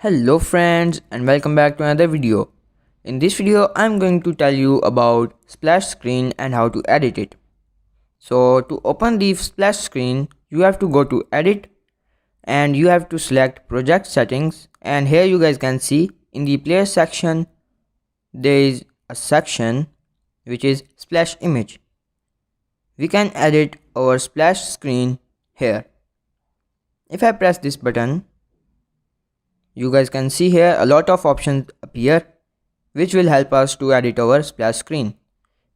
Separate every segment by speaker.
Speaker 1: Hello friends and welcome back to another video. In this video I'm going to tell you about splash screen and how to edit it. So to open the splash screen you have to go to edit and you have to select project settings, and here you guys can see in the player section there is a section which is splash image. We can edit our splash screen here. If I press this button, you guys can see here a lot of options appear which will help us to edit our splash screen.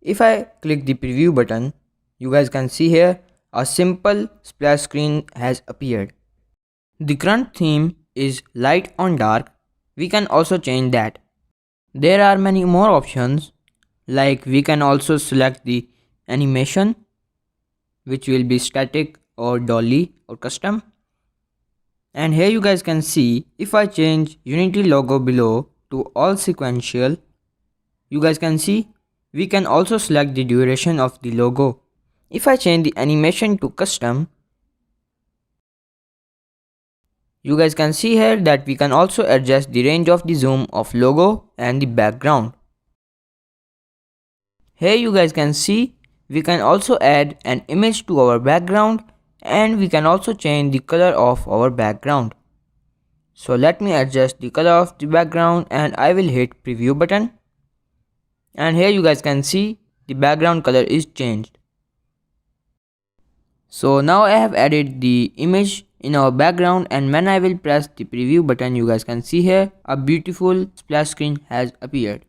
Speaker 1: If I click the preview button, you guys can see here a simple splash screen has appeared. The current theme is light on dark. We can also change that. There are many more options, like we can also select the animation which will be static or dolly or custom. And here you guys can see if I change Unity logo below to all sequential, you guys can see we can also select the duration of the logo. If I change the animation to custom, you guys can see here that we can also adjust the range of the zoom of logo and the background. Here you guys can see we can also add an image to our background, and we can also change the color of our background. So let me adjust the color of the background and I will hit preview button. And here you guys can see the background color is changed. So now I have added the image in our background, and when I will press the preview button, you guys can see here a beautiful splash screen has appeared.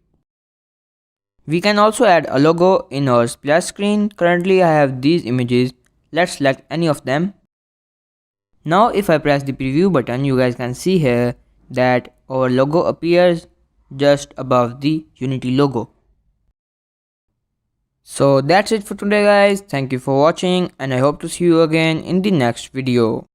Speaker 1: We can also add a logo in our splash screen. Currently I have these images. Let's select any of them. Now if I press the preview button, you guys can see here that our logo appears just above the Unity logo. So that's it for today guys. Thank you for watching and I hope to see you again in the next video.